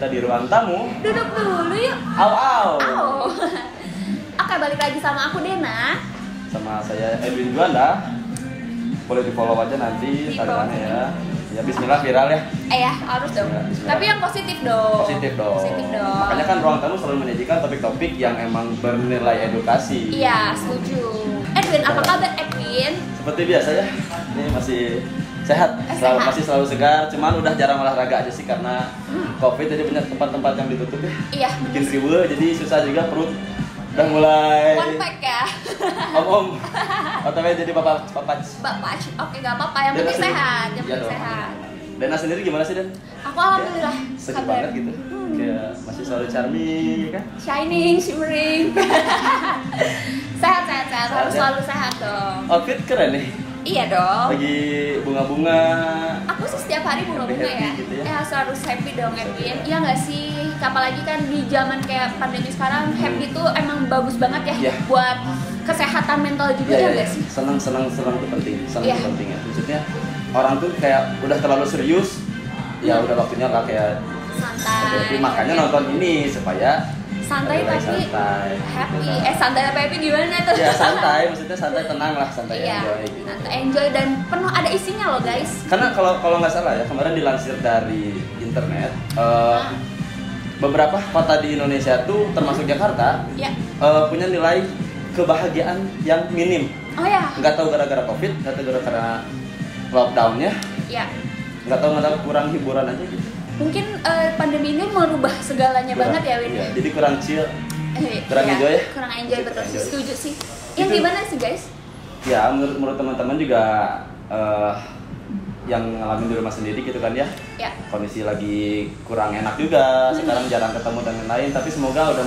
kita di ruang tamu. Duduk dulu yuk. Au. Oke, balik lagi sama aku Dena. Sama saya Edwin Juanda. Boleh di follow aja nanti Instagramnya ya. Ya bismillah viral ya. Ya harus dong. Bismillah. Tapi yang positif dong. Positif dong. Makanya kan ruang tamu selalu menyajikan topik-topik yang emang bernilai edukasi. Iya, setuju. Edwin, apa kabar Edwin? Seperti biasa ya. Ini masih sehat, masih selalu segar. Cuman udah jarang olahraga aja sih karena COVID, jadi banyak tempat-tempat yang ditutup ya. Iya. Bikin ribet, jadi susah juga perut. Udah mulai one pack ya. Om. OTW jadi bapak. Oke, gak apa-apa. Yang penting sehat. Yang penting sehat. Dena sendiri gimana sih, Den? Aku alhamdulillah. Seger banget gitu. Kayak masih selalu charming, ya kan? Shining, shimmering. Sehat. Harus selalu sehat dong. Outfit keren nih. Iya dong. Lagi bunga-bunga. Aku sih setiap hari bunga-bunga ya. Gitu ya. Harus happy dong, Edwin. Iya nggak sih? Apalagi kan di zaman kayak pandemi sekarang, happy tuh emang bagus banget ya. Buat kesehatan mental juga ya nggak sih? Senang tuh penting. Senang tuh penting ya. Maksudnya orang tuh kayak udah terlalu serius. Ya udah waktunya lah kayak santai. Jadi makanya nonton ini supaya santai tapi happy. Gitu. Santai tapi happy gimana tuh? Ya santai, maksudnya santai tenang lah, santai enjoy gitu. Santai enjoy dan penuh ada isinya loh guys. Karena kalau nggak salah ya, kemarin dilansir dari internet, beberapa kota di Indonesia tuh termasuk Jakarta punya nilai kebahagiaan yang minim. Oh ya. Nggak tahu gara-gara COVID, nggak tahu gara-gara lockdownnya. Iya. Nggak tahu kurang hiburan aja gitu. Mungkin pandemi ini merubah segalanya banget ya Win. Iya, jadi kurang chill, kurang enjoy ya. Kurang enjoy betul, setuju sih. Yang gimana sih guys? Ya menurut teman-teman juga yang ngalamin di rumah sendiri gitu kan ya. Kondisi lagi kurang enak juga, sekarang jarang ketemu dan lain-lain. Tapi semoga udah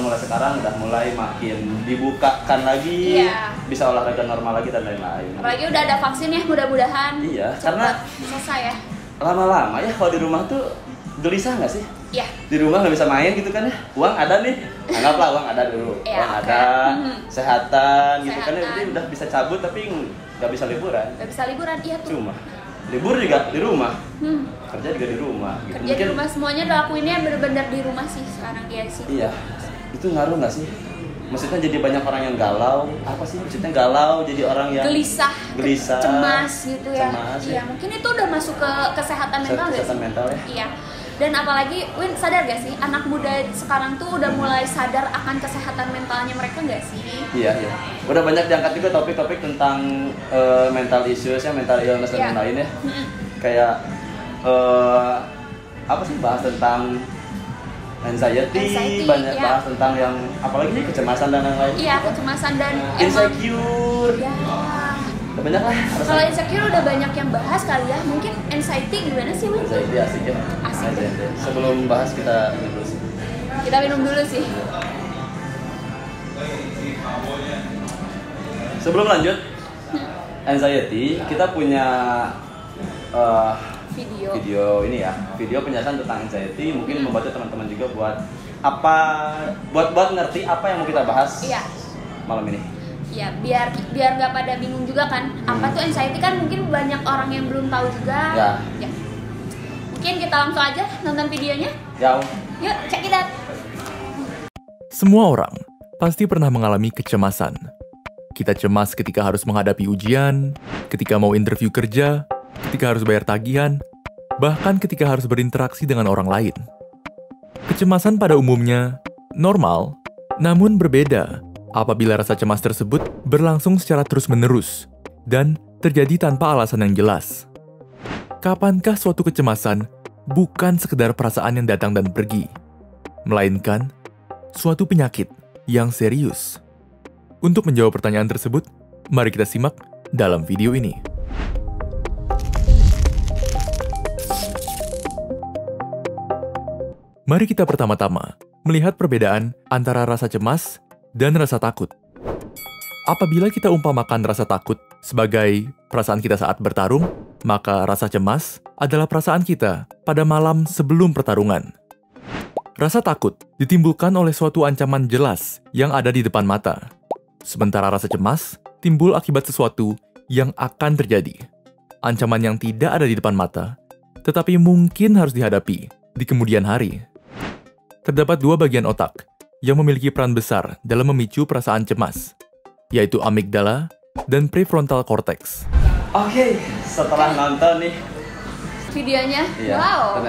mulai makin dibukakan lagi, bisa olahraga normal lagi dan lain-lain. Apalagi udah ada vaksin ya, mudah-mudahan. Iya, karena selesai ya. Lama-lama ya kalau di rumah tuh gelisah nggak sih? Iya. Di rumah nggak bisa main gitu kan ya? Uang ada nih, anggaplah uang ada dulu. Uang ada, kesehatan gitu kan ya. Jadi udah bisa cabut tapi nggak bisa liburan. Nggak bisa liburan, iya tuh. Cuma libur juga di rumah, kerja juga di rumah. Gitu. Kerja di rumah semuanya lakuinnya bener-bener di rumah sih sekarang dia sih. Iya, itu ngaruh nggak sih? Maksudnya jadi banyak orang yang galau, apa sih maksudnya galau, jadi orang yang gelisah, cemas gitu ya. Iya, mungkin itu udah masuk ke kesehatan mental nggak sih? Kesehatan mental ya. Iya. Dan apalagi, Win, sadar gak sih anak muda sekarang tuh udah mulai sadar akan kesehatan mentalnya mereka nggak sih? Iya. Udah banyak diangkat juga topik-topik tentang mental issues ya, mental illness dan lain-lain ya. Kayak apa sih, bahas tentang anxiety banyak bahas tentang yang apalagi nih kecemasan dan lain-lain. Iya, kecemasan dan insecure. Ya. Banyak lah. Kalau insecure udah banyak yang bahas kali ya. Mungkin anxiety gimana sih, Win? Anxiety asik ya. Asik. Sebelum bahas kita minum dulu sih. Kita minum dulu sih. Sebelum lanjut anxiety, kita punya video ini ya, video penjelasan tentang anxiety, mungkin membantu teman-teman juga buat ngerti apa yang mau kita bahas malam ini. Ya, biar nggak pada bingung juga kan. Apa tuh anxiety, kan mungkin banyak orang yang belum tahu juga. Ya. Mungkin kita langsung aja nonton videonya. Yuk, check it out. Semua orang pasti pernah mengalami kecemasan. Kita cemas ketika harus menghadapi ujian, ketika mau interview kerja, ketika harus bayar tagihan, bahkan ketika harus berinteraksi dengan orang lain. Kecemasan pada umumnya normal, namun berbeda apabila rasa cemas tersebut berlangsung secara terus-menerus dan terjadi tanpa alasan yang jelas. Kapankah suatu kecemasan bukan sekedar perasaan yang datang dan pergi, melainkan suatu penyakit yang serius? Untuk menjawab pertanyaan tersebut, mari kita simak dalam video ini. Mari kita pertama-tama melihat perbedaan antara rasa cemas dan rasa takut. Apabila kita umpamakan rasa takut sebagai perasaan kita saat bertarung, maka rasa cemas adalah perasaan kita pada malam sebelum pertarungan. Rasa takut ditimbulkan oleh suatu ancaman jelas yang ada di depan mata. Sementara rasa cemas timbul akibat sesuatu yang akan terjadi. Ancaman yang tidak ada di depan mata, tetapi mungkin harus dihadapi di kemudian hari. Terdapat dua bagian otak yang memiliki peran besar dalam memicu perasaan cemas, yaitu amigdala dan prefrontal cortex. Oke, setelah nonton nih videonya, wow.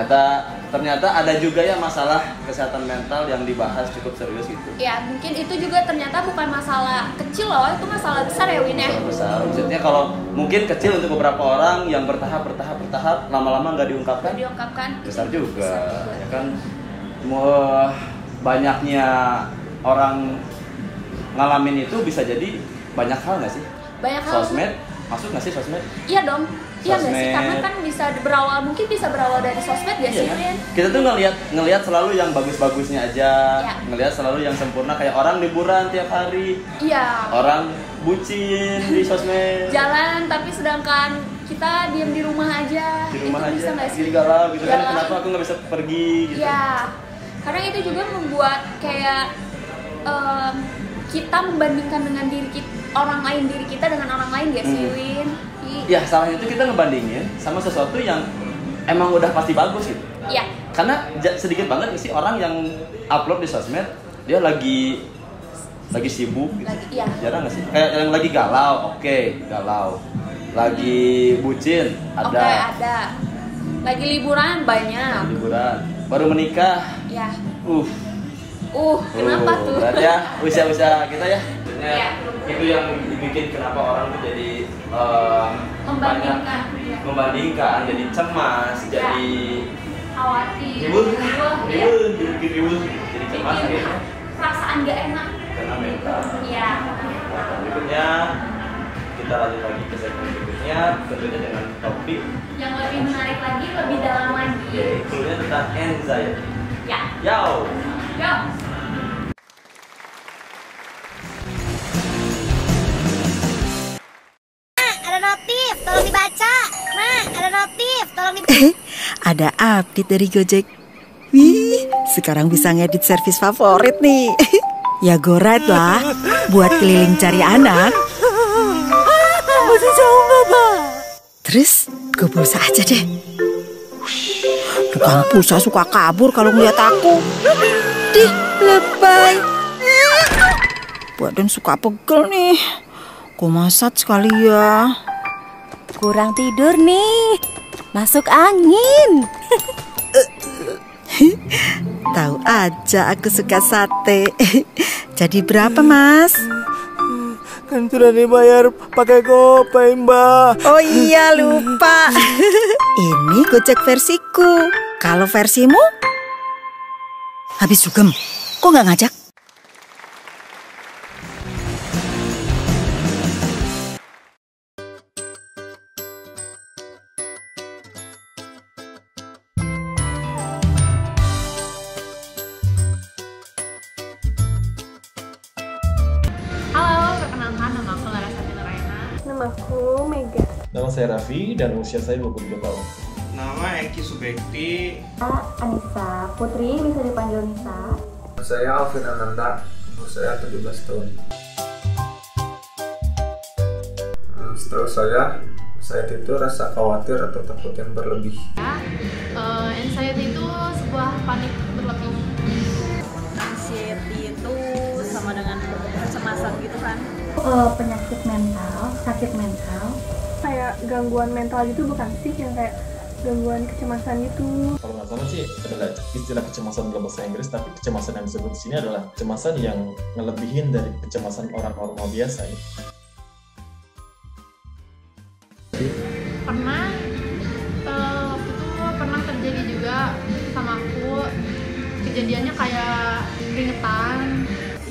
Ternyata ada juga ya masalah kesehatan mental yang dibahas cukup serius gitu. Ya, mungkin itu juga ternyata bukan masalah kecil loh, itu masalah besar ya Win ya. Masalah besar. Maksudnya kalau mungkin kecil untuk beberapa orang yang bertahap, lama-lama nggak diungkapkan. Besar juga. Ya kan, banyaknya orang ngalamin itu bisa jadi banyak hal nggak sih? Banyak hal. Sosmed, masuk nggak sih sosmed? Iya dong. Iya nggak sih, karena kan bisa berawal dari sosmed ya sih, Win? Kita tuh ngelihat selalu yang bagus-bagusnya aja, ngelihat selalu yang sempurna, kayak orang liburan tiap hari, orang bucin di sosmed, jalan tapi sedangkan kita diam di rumah aja, bisa nggak sih? Galau gitu kan, kenapa aku nggak bisa pergi gitu? Iya, karena itu juga membuat kayak kita membandingkan dengan orang lain dengan orang lain ya sih, Win? Ya, salahnya itu kita ngebandingin sama sesuatu yang emang udah pasti bagus gitu. Iya. Karena sedikit banget sih orang yang upload di sosmed dia lagi sibuk gitu. Jarang nggak sih? Kayak yang lagi galau, galau. Lagi bucin, ada. Ada. Lagi liburan banyak. Baru menikah. Ya. Kenapa tuh? Berarti ya usia-usia kita ya. Itu yang bikin kenapa orang tuh jadi membandingkan, jadi cemas, jadi khawatir, ribut, jadi cemas akhirnya. Perasaan gak enak. Karena mental. Iya. Berikutnya kita lanjut lagi ke segmen berikutnya, tentunya dengan topik yang lebih menarik lagi, lebih dalam lagi. Yaitu tentang anxiety. Ya. Yo. Tolong dibaca. Ada notif, tolong dibaca. Ada update dari Gojek. Wih, sekarang bisa ngedit servis favorit nih. Ya goret lah, buat keliling cari anak. Masih jauh nggak, Pak? Terus, gue pulsa aja deh. Tukang pulsa suka kabur kalau ngeliat aku. Dih, lebay. Badan suka pegel nih. Gue masak sekali ya. Kurang tidur nih, masuk angin. Tahu aja aku suka sate. Jadi berapa, Mas? Kan sudah dibayar pakai GoPay, Mbak. Oh iya, lupa. Ini Gojek versiku. Kalau versimu? Habis dugem. Kok nggak ngajak? Aku Mega. Nama saya Raffi dan usia saya 22 tahun. Nama Eki Subekti. Anissa Putri, bisa dipanggil Nisa. Saya Alvin Ananda, umur saya 17 tahun. Setahu saya itu rasa khawatir atau takut yang berlebih. Anxiety itu sebuah panik berlebih. Anxiety itu sama dengan kecemasan gitu kan? Penyakit mental, sakit mental. Kayak gangguan mental gitu bukan sih, yang kayak gangguan kecemasan gitu. Kalau nggak salah sih adalah istilah kecemasan dalam bahasa Inggris, tapi kecemasan yang disebut di sini adalah kecemasan yang ngelebihin dari kecemasan orang normal biasa. Ya. Pernah waktu itu pernah terjadi juga sama aku, kejadiannya kayak keringetan.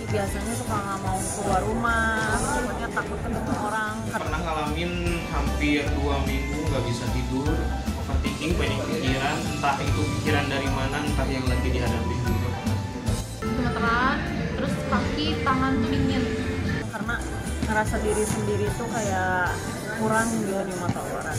Biasanya suka nggak mau keluar rumah, pokoknya takut ketemu orang. Pernah ngalamin hampir 2 minggu nggak bisa tidur, overthinking, banyak pikiran, entah itu pikiran dari mana, entah yang lagi dihadapi juga. Gemeteran, terus kaki, tangan tuh dingin. Karena ngerasa diri sendiri tuh kayak kurang gitu di mata orang.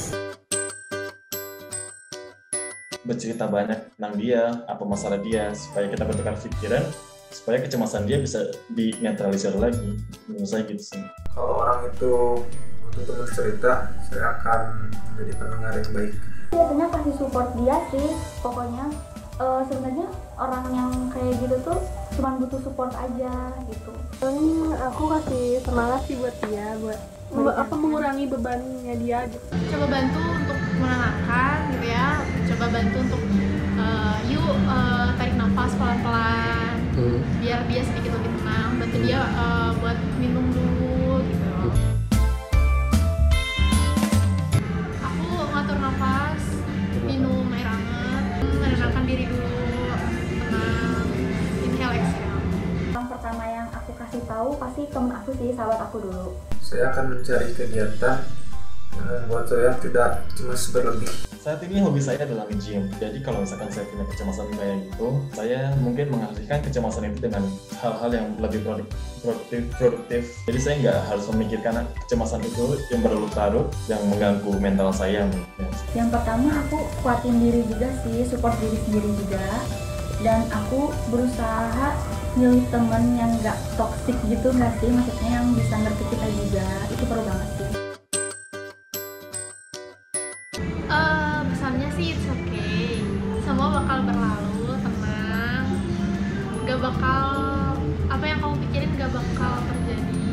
Bercerita banyak tentang dia, apa masalah dia, supaya kita bertukar pikiran, supaya kecemasan dia bisa dinetralisir lagi. Menurut saya gitu sih. Kalau orang itu butuh teman cerita, saya akan menjadi pendengar yang baik. Biasanya kasih support dia sih, pokoknya sebenarnya orang yang kayak gitu tuh cuma butuh support aja gitu. Aku kasih semangat sih buat dia, buat mengurangi bebannya dia gitu. Coba bantu untuk menenangkan gitu ya, coba bantu untuk tarik nafas pelan-pelan biar dia sedikit lebih tenang, bantu dia buat minum dulu gitu. Aku ngatur nafas, minum air hangat, menenangkan diri dulu, tenang, inhale exhale. Yang pertama yang aku kasih tahu pasti temen aku sih, sahabat aku dulu. Saya akan mencari kegiatan yang membuat saya tidak cemas berlebih. Saat ini hobi saya adalah nge-gym. Jadi kalau misalkan saya punya kecemasan kayak gitu, saya mungkin mengalihkan kecemasan itu dengan hal-hal yang lebih produktif. Jadi saya nggak harus memikirkan kecemasan itu yang berlarut-larut yang mengganggu mental saya. Yang pertama aku kuatin diri juga sih, support diri sendiri juga. Dan aku berusaha milih temen yang nggak toksik gitu nggak sih, maksudnya yang bisa ngerti kita juga, itu perlu banget sih. Pesannya sih it's okay, semua bakal berlalu, tenang, gak bakal, apa yang kamu pikirin gak bakal terjadi.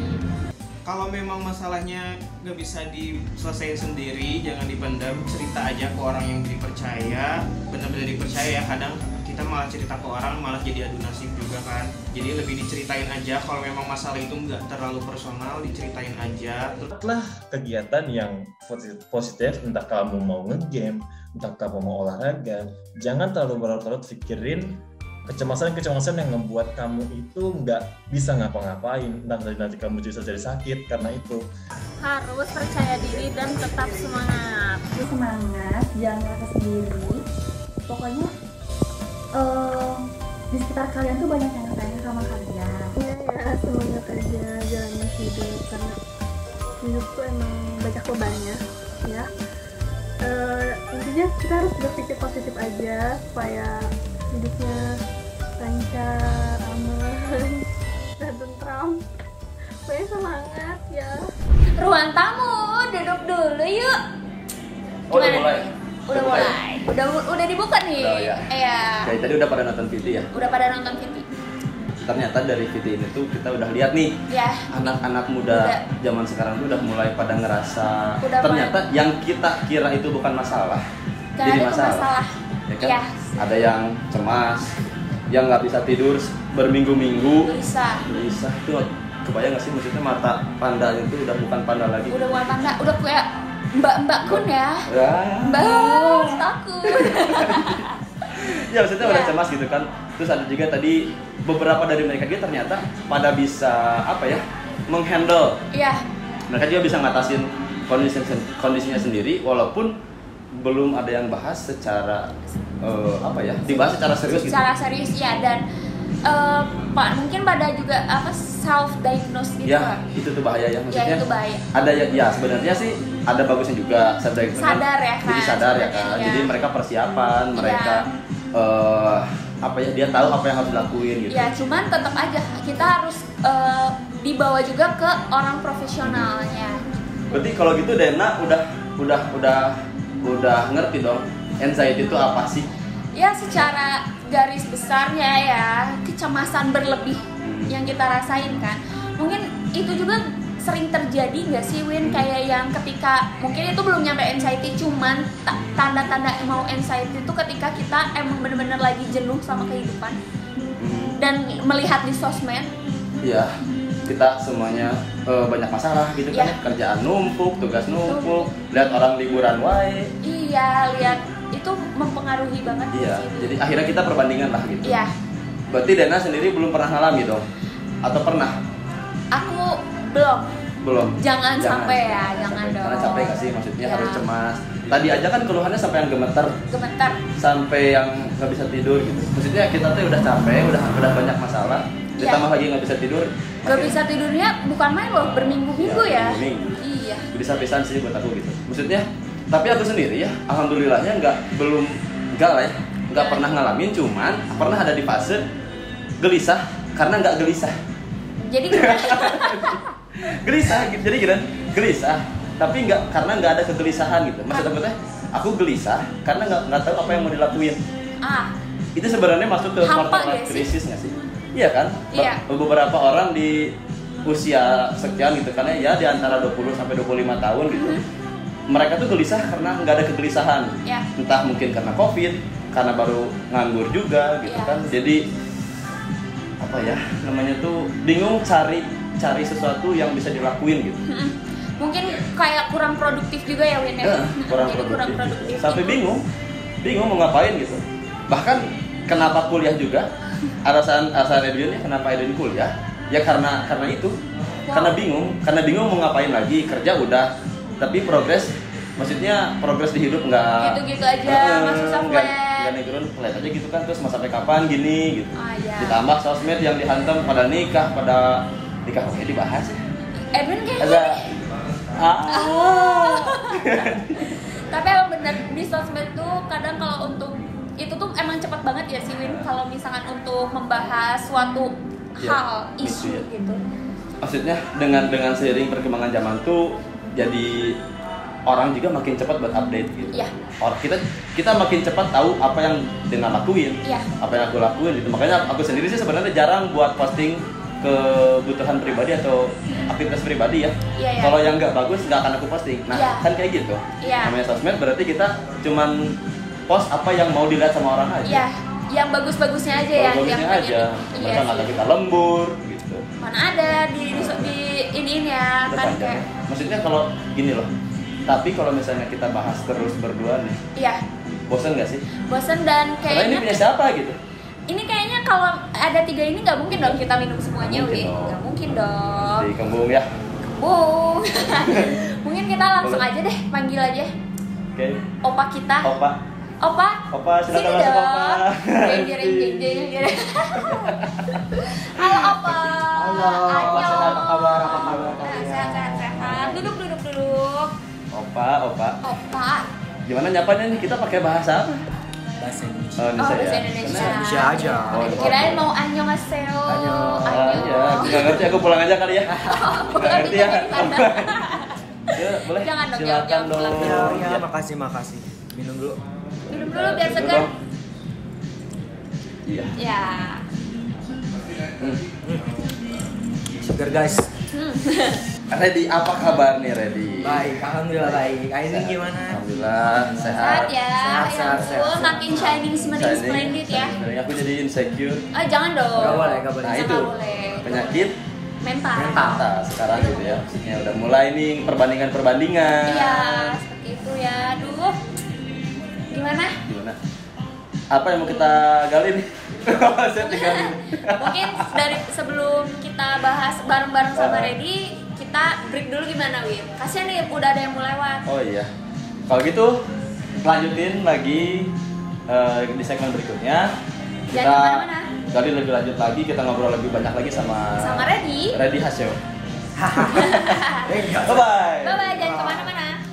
Kalau memang masalahnya gak bisa diselesaikan sendiri, jangan dipendam, cerita aja ke orang yang dipercaya, benar-benar dipercaya. Kadang kita malah cerita ke orang malah jadi adu nasib juga kan. Jadi lebih diceritain aja, kalau memang masalah itu nggak terlalu personal, diceritain aja. Buatlah kegiatan yang positif, entah kamu mau nge-game, entah kamu mau olahraga. Jangan terlalu berlarut-larut pikirin kecemasan-kecemasan yang membuat kamu itu nggak bisa ngapa-ngapain. Nanti kamu bisa jadi sakit karena itu. Harus percaya diri dan tetap semangat. Semangat, jangan merasa sendiri. Pokoknya di sekitar kalian tuh banyak yang sayang sama kalian. Ya semangat aja jalanin hidup, karena hidup tuh emang banyak bebannya ya. Intinya kita harus berpikir positif aja supaya hidupnya lancar, aman, dan tentram. Pokoknya semangat ya. Ruang tamu, duduk dulu yuk. Udah mulai. Udah mulai. Udah dibuka nih. Udah, ya. Iya. Kayak tadi udah pada nonton VT ya? Udah pada nonton VT. Ternyata dari VT ini tuh kita udah lihat nih. Ya. Anak-anak muda zaman sekarang tuh udah mulai pada ngerasa ternyata yang kita kira itu bukan masalah. Jadi masalah. Ya kan? Ya. Ada yang cemas, yang nggak bisa tidur berminggu-minggu. Gelisah tuh. Kebayang nggak sih, maksudnya mata panda itu udah bukan panda lagi. Udah bukan panda, udah kayak mbak-mbak kun ya. Mbak, takut. Ya maksudnya udah cemas gitu kan. Terus ada juga tadi beberapa dari mereka dia ternyata pada bisa menghandle. Iya. Mereka juga bisa ngatasin kondisinya sendiri walaupun belum ada yang bahas secara dibahas secara serius gitu. Secara serius ya, dan mungkin pada juga self diagnose gitu. Ya, itu tuh bahaya ya, maksudnya. Ya, itu bahaya. Ada ya sebenarnya sih ada bagusnya juga self diagnose. Sadar ya kan. Jadi sadar ya kan. Ya. Jadi mereka persiapan, mereka dia tahu apa yang harus dilakuin gitu. Ya, cuman tetap aja kita harus dibawa juga ke orang profesionalnya. Berarti kalau gitu Dena udah ngerti dong anxiety itu apa sih? Ya secara garis besarnya ya, kecemasan berlebih yang kita rasain kan. Mungkin itu juga sering terjadi nggak sih Win, kayak yang ketika mungkin itu belum nyampe anxiety, cuman tanda-tanda mau anxiety itu ketika kita emang bener-bener lagi jenuh sama kehidupan dan melihat di sosmed. Iya, kita semuanya banyak masalah gitu kan, kerjaan numpuk, tugas numpuk, lihat orang liburan wae. Iya, lihat itu mempengaruhi banget. Iya, jadi akhirnya kita perbandingan lah gitu. Iya. Berarti Dena sendiri belum pernah ngalami dong? Atau pernah? Aku belum. Jangan sampai ya, jangan dong. Karena capek gak sih, maksudnya harus cemas. Tadi aja kan keluhannya sampai yang gemeter. Sampai yang nggak bisa tidur gitu. Maksudnya kita tuh udah capek, udah banyak masalah. Ditambah lagi nggak bisa tidur. Nggak bisa tidurnya bukan main loh, berminggu-minggu ya. Iya. Bisa-bisaan sih buat aku gitu. Maksudnya, tapi aku sendiri ya, alhamdulillahnya nggak pernah ngalamin, cuman pernah ada di fase gelisah karena nggak gelisah. Jadi gelisah, tapi karena nggak ada kegelisahan gitu. Maksud aku gelisah karena nggak tahu apa yang mau dilakuin. itu sebenarnya masuk ke quarter life crisis nggak sih? Iya kan? Iya. Beberapa orang di usia sekian gitu kan ya di antara 20 sampai 25 tahun gitu. Mereka tuh gelisah karena nggak ada kegelisahan. Entah mungkin karena COVID, karena baru nganggur juga gitu kan. Jadi apa ya namanya tuh bingung cari sesuatu yang bisa dilakuin gitu. Mungkin kayak kurang produktif juga ya Win ya. Kurang produktif. Sampai bingung mau ngapain gitu. Bahkan kenapa kuliah juga? Alasan Edwin kenapa Edwin kuliah? Ya karena itu. Karena bingung mau ngapain lagi. Kerja udah, tapi maksudnya progres di hidup nggak gitu aja, masuk sampai nggak negron pelet aja gitu kan, terus mau sampai kapan gini gitu. Ditambah sosmed yang dihantam pada nikah oke dibahas ya. Edwin kayak ada tapi emang bener di sosmed tuh kadang kalau untuk itu tuh emang cepat banget ya sih Win kalau misalkan untuk membahas suatu hal isu gitu. Maksudnya dengan seiring perkembangan zaman tuh jadi orang juga makin cepat buat update gitu. Orang kita makin cepat tahu apa yang Dina lakuin, apa yang aku lakuin gitu. Makanya aku sendiri sih sebenarnya jarang buat posting kebutuhan pribadi atau aktivitas pribadi ya. Kalau yang nggak bagus nggak akan aku posting. Nah kan kayak gitu. Namanya sosmed berarti kita cuman post apa yang mau dilihat sama orang aja. Yang bagus-bagusnya aja ya. Bagusnya aja. Masa nggak kita lembur gitu. Mana ada di ini ya kan kayak. Maksudnya kalau gini loh. Tapi kalau misalnya kita bahas terus berdua nih. Bosan nggak sih? Bosan dan kayaknya. Karena ini punya siapa gitu? Ini kayaknya kalau ada 3 ini nggak mungkin dong kita minum semuanya, nggak mungkin dong. Di kembung ya. Kembung. Mungkin kita langsung aja deh panggil aja. Oke. Opa kita. Opa, silakan masuk Opa. Jeng. Halo Opa. Halo. Apa kabar? Sehat. Duduk. Opa. Gimana nyapanya nih? Kita pakai bahasa apa? Bahasa Indonesia. Bahasa Indonesia aja. Kirain mau annyeonghaseyo. Iya, nggak ngerti, aku pulang aja kali ya. Nggak ngerti ya. Boleh. Jangan dong, silakan dong. Ya, makasih. Minum dulu biar segar. Iya. Ya. Segar guys. Reddy, apa kabar nih Reddy? Baik, alhamdulillah baik. Ini gimana? Alhamdulillah sehat. Sehat. Makin shining splendid ya. Aku jadi insecure. Jangan dong. Gak boleh. Nah itu penyakit mental. Sekarang gitu ya. Maksudnya udah mulai nih perbandingan. Iya, seperti itu ya. Aduh. Gimana? Apa yang mau kita gali nih? Mungkin dari sebelum kita bahas bareng-bareng sama Reddy, kita break dulu gimana Win? Kasian nih udah ada yang mau lewat. Oh iya. Kalau gitu lanjutin lagi di segmen berikutnya. Kita gali lebih lanjut lagi, kita ngobrol lebih banyak lagi sama Reddy Hasyo. Bye-bye. Jangan kemana-mana.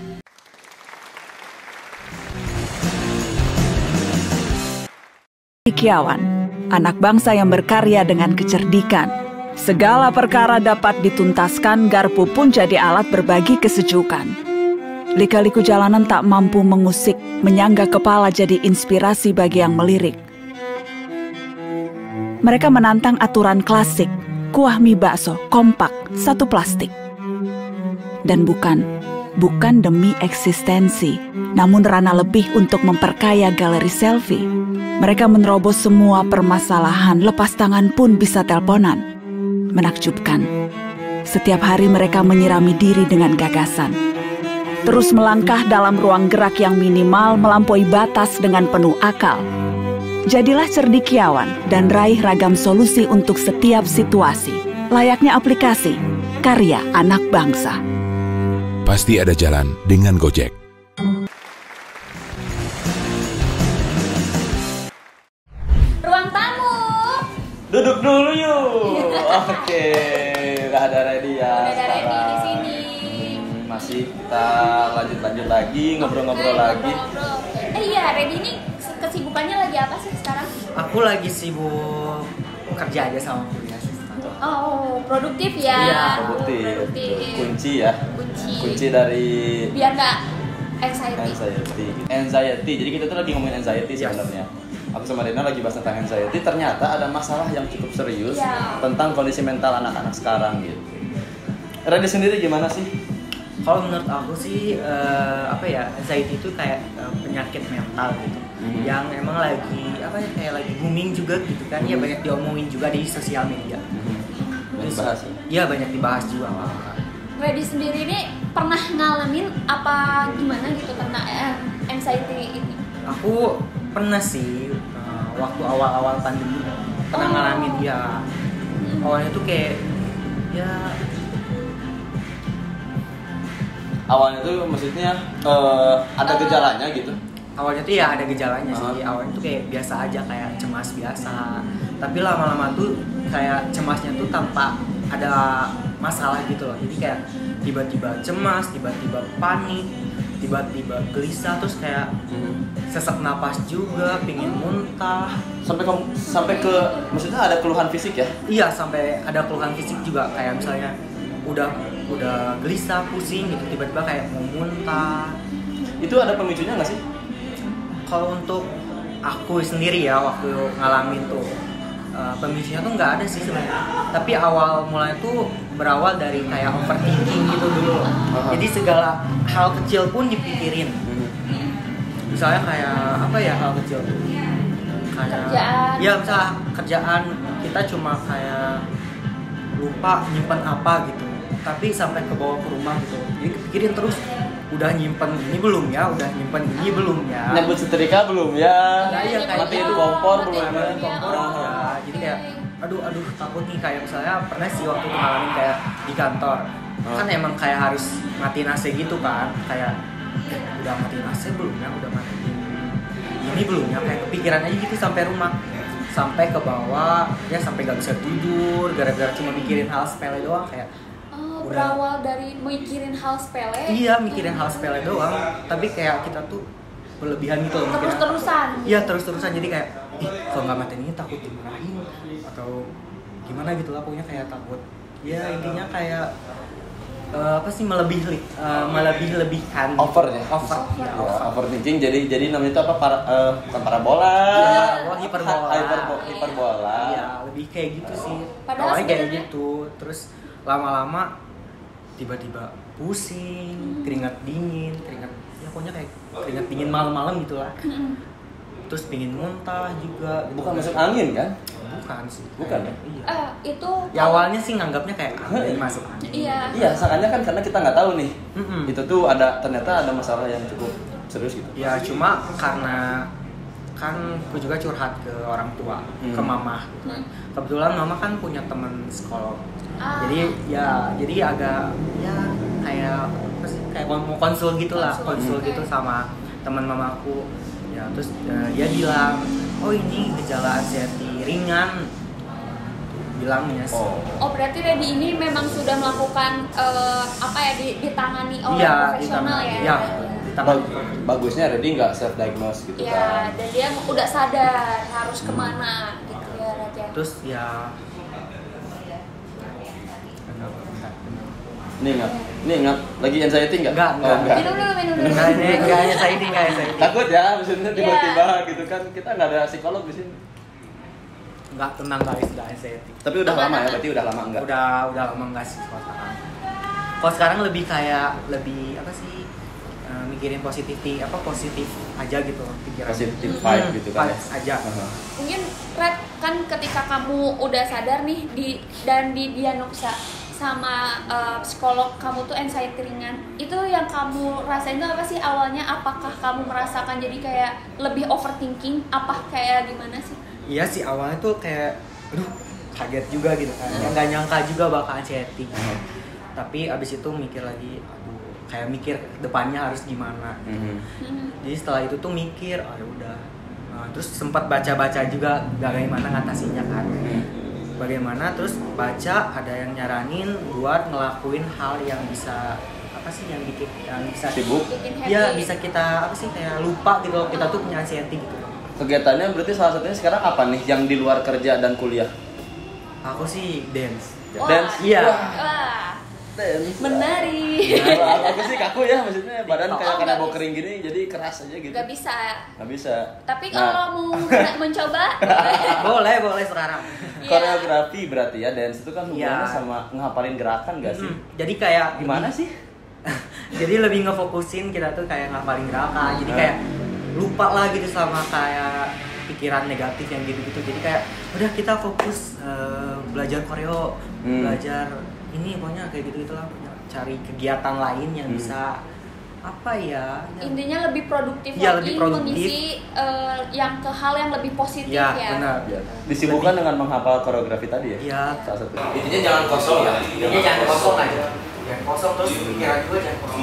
Cendekiawan, anak bangsa yang berkarya dengan kecerdikan. Segala perkara dapat dituntaskan, garpu pun jadi alat berbagi kesejukan. Lika-liku jalanan tak mampu mengusik, menyangga kepala jadi inspirasi bagi yang melirik. Mereka menantang aturan klasik, kuah mie bakso, kompak, satu plastik. Dan bukan demi eksistensi, namun ranah lebih untuk memperkaya galeri selfie. Mereka menerobos semua permasalahan, lepas tangan pun bisa teleponan. Menakjubkan. Setiap hari mereka menyirami diri dengan gagasan. Terus melangkah dalam ruang gerak yang minimal, melampaui batas dengan penuh akal. Jadilah cendekiawan dan raih ragam solusi untuk setiap situasi. Layaknya aplikasi, karya anak bangsa. Pasti ada jalan dengan Gojek. Ruang tamu. Duduk dulu yuk. Oke, udah ada Reddy ya. Udah ada Reddy di sini. Masih kita lanjut lagi, ngobrol-ngobrol lagi. Iya, Reddy ini kesibukannya lagi apa sih sekarang? Aku lagi sibuk kerja aja sama kuliah. Oh, produktif ya. Iya, produktif. Kunci ya. Kunci dari biar nggak anxiety. Jadi kita tuh lagi ngomongin anxiety sebenarnya. aku sama Rina lagi bahas tentang anxiety, ternyata ada masalah yang cukup serius tentang kondisi mental anak-anak sekarang gitu. Radi sendiri gimana sih? Kalau menurut aku sih anxiety itu kayak penyakit mental gitu. Yang emang lagi kayak lagi booming juga gitu kan. Ya banyak diomongin juga di sosial media. Banyak dibahas ya? Iya, banyak dibahas juga. Radi sendiri ini pernah ngalamin apa gimana gitu tentang anxiety ini? Aku pernah sih waktu awal-awal pandemi pernah ngalamin ya. Awalnya tuh kayak awalnya tuh maksudnya ada gejalanya gitu. Awalnya tuh ya ada gejalanya sih. Awalnya tuh kayak biasa aja, kayak cemas biasa. Tapi lama-lama tuh kayak cemasnya tuh tanpa ada masalah gitu loh. Jadi kayak tiba-tiba cemas, tiba-tiba panik, tiba-tiba gelisah, terus kayak sesak napas juga, pingin muntah. Sampai ke maksudnya ada keluhan fisik ya? Iya, sampai ada keluhan fisik juga, kayak misalnya udah gelisah, pusing gitu, tiba-tiba kayak mau muntah. Itu ada pemicunya nggak sih? Kalau untuk aku sendiri ya waktu ngalamin tuh pemicunya tuh nggak ada sih sebenarnya. Tapi awal mulai tuh berawal dari kayak overthinking gitu dulu. Jadi segala hal kecil pun dipikirin. Misalnya kayak hal kecil tuh? Kayak kerjaan. Ya misalnya kerjaan kita cuma kayak lupa nyimpan apa gitu. Tapi sampai ke bawah ke rumah gitu. Jadi kepikirin terus, udah nyimpen ini belum ya, udah nyimpen ini belum ya, nyebut setrika belum ya, matiin kompor belum ya. Jadi kayak aduh takut nih, kayak misalnya pernah sih waktu itu ngalamin kayak di kantor kan emang kayak harus matiin AC gitu kan, kayak udah matiin AC belum ya, udah matiin ini belum ya, kayak kepikiran aja gitu sampai rumah, sampai ke bawah ya, sampai gak bisa tidur gara-gara cuma mikirin hal sepele doang. Kayak berawal dari mikirin hal sepele. Iya, mikirin hal sepele doang, tapi kayak kita tuh berlebihan gitu loh. Terus-terusan. Iya, terus-terusan, jadi kayak kalau nggak matiin ini takut dimarahin atau gimana gitu lah, pokoknya kayak takut. Ya intinya kayak melebih-lebihkan. Over ya. Overthinking. Jadi namanya itu apa? Bukan parabola. Hiperbola. Iya, lebih kayak gitu sih. Padahal kayak gitu, terus lama-lama tiba-tiba pusing, keringat dingin, pokoknya kayak keringat dingin malam-malam gitulah. Terus pingin muntah juga. Bukan masuk angin kan? Bukan sih. Bukan ya? Iya. Itu ya awalnya sih nganggapnya kayak angin masuk angin. Iya, seakannya kan karena kita nggak tahu nih. Itu tuh ternyata ada masalah yang cukup serius gitu. Ya cuma karena kan aku juga curhat ke orang tua, ke mama. Kebetulan mama kan punya teman psikolog. Jadi agak kayak mau konsul gitulah, gitu sama teman mamaku. Ya terus dia bilang, oh ini gejala anxiety ringan, bilangnya sih. Oh berarti Radi ini memang sudah melakukan ditangani oleh profesional ya? Iya. Bagusnya Radi nggak self diagnose gitu kan? Iya, dan dia udah sadar harus kemana gitu ya Raja. Terus ya. Ini ingat lagi anxiety nggak? Enggak. Minum dulu. Enggak anxiety. Takut ya, maksudnya tiba-tiba gitu kan, kita nggak ada psikolog di sini. Enggak, tenang guys, enggak anxiety. Tapi udah lama ya, berarti udah lama enggak? Udah lama enggak sih kalau sekarang. Kalau sekarang lebih mikirin positif aja gitu pikiran. Positif vibe gitu kan ya? Aja. Mungkin Red, kan ketika kamu udah sadar nih dan didiagnosa sama psikolog kamu tuh anxiety ringan, itu yang kamu rasain tuh apa sih awalnya? Apakah kamu merasakan jadi kayak lebih overthinking? Apa kayak gimana sih? Iya sih, awalnya tuh kayak kaget juga gitu kan, nggak nyangka juga bakal anxiety. Tapi abis itu mikir lagi, kayak mikir depannya harus gimana. Jadi setelah itu tuh mikir, udah. Terus sempat baca-baca juga bagaimana ngatasinnya kan. Bagaimana, terus baca ada yang nyaranin buat ngelakuin hal yang bisa yang bisa sibuk. Ya bisa kita kayak lupa gitu loh, kita tuh punya anxiety gitu. Kegiatannya berarti salah satunya sekarang apa nih yang di luar kerja dan kuliah? Aku sih dance. Dance? Iya. dance. Menari. Nah, aku sih kaku ya, maksudnya badan kayak kena bau kering gini, jadi keras aja gitu. Gak bisa. Gak bisa. Tapi kalau mau mencoba, boleh sekarang. Koreografi berarti ya, dance itu kan hubungannya sama ngapalin gerakan gak sih? Jadi kayak gimana sih? Jadi lebih ngefokusin kita tuh kayak ngapalin gerakan. Jadi kayak lupa lah gitu sama kayak pikiran negatif yang gitu-gitu. Jadi kayak udah kita fokus belajar koreo, belajar ini pokoknya kayak gitu lah, cari kegiatan lain yang bisa apa ya, intinya lebih produktif ya, lagi, mengisi yang ke hal yang lebih positif ya. Benar. Ya. Disibukkan dengan menghafal koreografi tadi ya. Iya. Salah satu. Intinya jangan kosong ya. Intinya jangan kosong aja. Jangan kosong terus pikiran juga jangan kosong.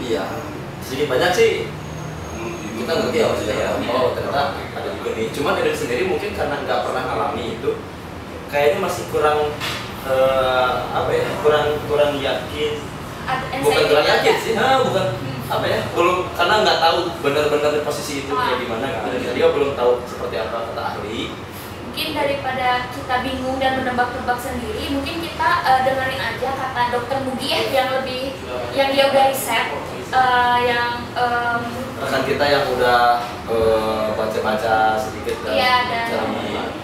Iya. Sedikit banyak sih kita ngerti ya maksudnya ya. Oh ternyata ada juga nih. Cuman dari sendiri mungkin karena nggak pernah alami itu, kayaknya masih kurang kurang yakin. Bukan kurang yakin sih, bukan apa ya, belum, karena nggak tahu benar-benar posisi itu kayak gimana kan. Dan kita juga belum tahu seperti apa kata ahli. Mungkin daripada kita bingung dan menebak-nebak sendiri, mungkin kita dengerin aja kata Dokter Mugi ya, yang dia udah riset, rekan kita yang udah baca-baca sedikit dan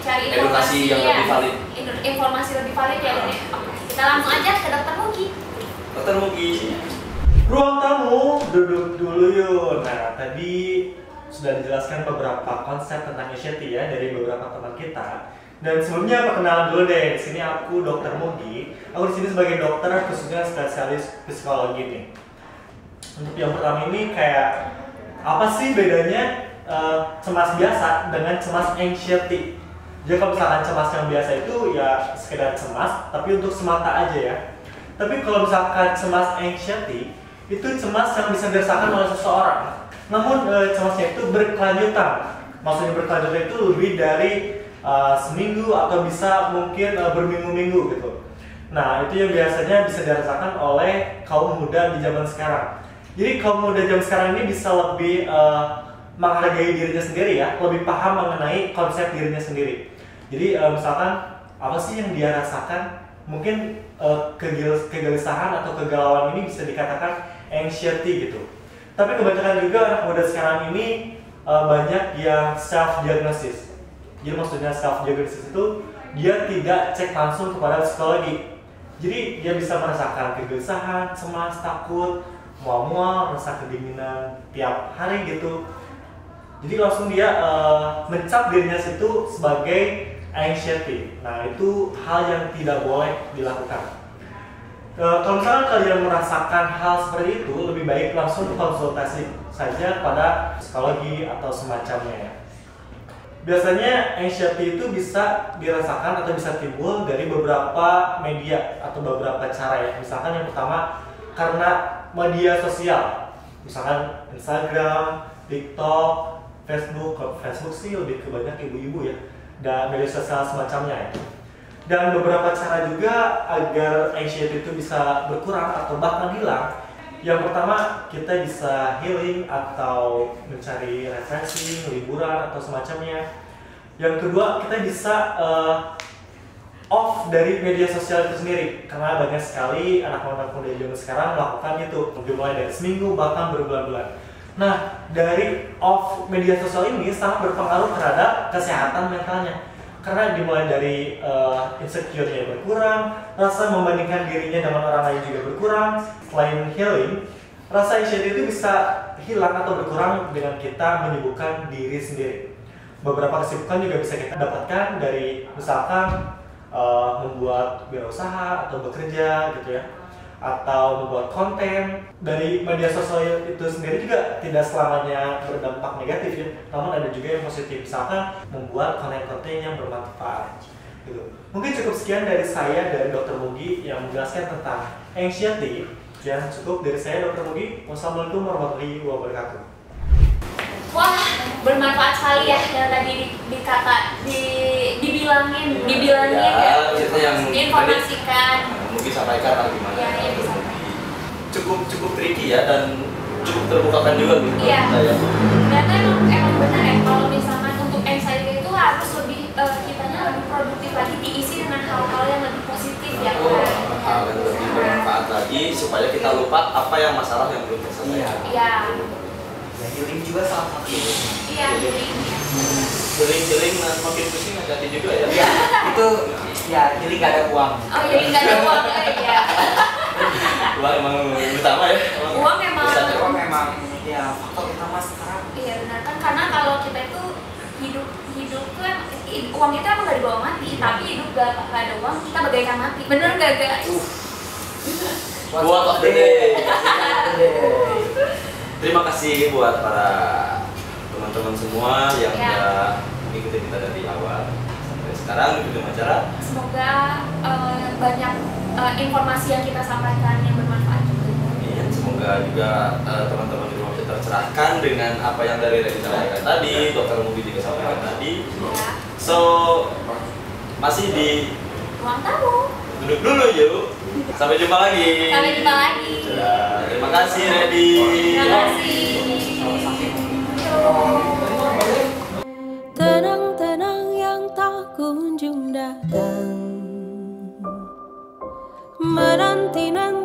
cari edukasi yang lebih valid. Informasi lebih valid ya. Oke, kita langsung aja ke Dokter Mugi. Dokter Mugi. Ruang tamu, duduk dulu yuk. Nah, tadi sudah dijelaskan beberapa konsep tentang anxiety ya dari beberapa teman kita. Dan sebelumnya perkenalan dulu deh. Di sini aku Dokter Mugi. Aku di sini sebagai dokter khususnya spesialis psikologi nih. Untuk yang pertama ini kayak apa sih bedanya cemas biasa dengan cemas anxiety? Jadi kalau misalkan cemas yang biasa itu ya sekedar cemas, tapi untuk semata aja ya. Tapi kalau misalkan cemas anxiety, itu cemas yang bisa dirasakan oleh seseorang. Namun cemasnya itu berkelanjutan. Maksudnya berkelanjutan itu lebih dari seminggu atau bisa mungkin berminggu-minggu gitu. Nah itu yang biasanya bisa dirasakan oleh kaum muda di zaman sekarang. Jadi kaum muda zaman sekarang ini bisa lebih menghargai dirinya sendiri ya, lebih paham mengenai konsep dirinya sendiri. Jadi misalkan apa sih yang dia rasakan? Mungkin kegelisahan atau kegalauan ini bisa dikatakan anxiety gitu. Tapi kebanyakan juga anak muda sekarang ini banyak yang self diagnosis. Jadi maksudnya self diagnosis itu dia tidak cek langsung kepada psikologi. Jadi dia bisa merasakan kegelisahan, cemas, takut, mual-mual, rasa kedinginan tiap hari gitu. Jadi langsung dia mencap dirinya situ sebagai anxiety. Nah itu hal yang tidak boleh dilakukan. Kalau misalnya kalian merasakan hal seperti itu, lebih baik langsung konsultasi saja pada psikologi atau semacamnya ya. Biasanya anxiety itu bisa dirasakan atau bisa timbul dari beberapa media atau beberapa cara ya. Misalkan yang pertama karena media sosial, misalkan Instagram, TikTok, Facebook. Kalau Facebook sih lebih ke banyak ibu-ibu ya, dan media sosial semacamnya ya. Dan beberapa cara juga agar anxiety itu bisa berkurang atau bahkan hilang. Yang pertama, kita bisa healing atau mencari refreshing, liburan atau semacamnya. Yang kedua, kita bisa off dari media sosial itu sendiri, karena banyak sekali anak-anak muda zaman sekarang melakukan itu, mulai dari seminggu bahkan berbulan-bulan. Nah, dari off media sosial ini sangat berpengaruh terhadap kesehatan mentalnya. Karena dimulai dari insecure-nya berkurang, rasa membandingkan dirinya dengan orang lain juga berkurang. Selain healing, rasa anxiety itu bisa hilang atau berkurang dengan kita menyibukkan diri sendiri. Beberapa kesibukan juga bisa kita dapatkan dari misalkan membuat wirausaha atau bekerja gitu ya, atau membuat konten. Dari media sosial itu sendiri juga tidak selamanya berdampak negatif ya, namun ada juga yang positif, misalkan membuat konten-konten yang bermanfaat gitu. Mungkin cukup sekian dari saya, dari Dokter Mugi yang menjelaskan tentang anxiety. Ya cukup dari saya, Dokter Mugi. Wassalamualaikum warahmatullahi wabarakatuh. Wah, bermanfaat sekali ya yang tadi dibilangin ya, diinformasikan. Mungkin sampaikan atau gimana? Ya, bisa. Cukup tricky ya, dan cukup terbukakan juga gitu. Iya. Ternyata emang benar ya, kalau misalkan untuk anxiety itu harus lebih kitanya lebih produktif lagi, diisi dengan hal-hal yang lebih positif ya kan. yang lebih bermanfaat lagi supaya kita lupa apa yang masalah yang belum terselesaikan. Iya. Ya, healing juga salah satu. Iya, healing. Healing makin pusing hati juga ya. Iya, itu ya healing gak ada uang. Oh, healing gak ada uang, iya. Uang emang utama ya. Uang emang ya faktor utama sekarang. Iya benar kan, karena kalau kita itu hidup tuh uang itu emang gak dibawa mati, tapi hidup gak ada uang kita bagaikan mati. Bener gak guys? Quote of the day. Terima kasih buat para teman-teman semua yang udah mengikuti kita dari awal sampai sekarang di ujung acara. Semoga banyak informasi yang kita sampaikan yang bermanfaat juga. Iya, semoga juga teman-teman di rumah bisa tercerahkan dengan apa yang dari Redi sampaikan tadi, Dr. Mugi juga sampaikan tadi. Ya. So, masih di Ruang tamu. Duduk dulu yuk. Sampai jumpa lagi. Sampai jumpa lagi. Ya, terima kasih Redi. Terima kasih. Tenang-tenang yang tak kunjung datang, menanti-nanti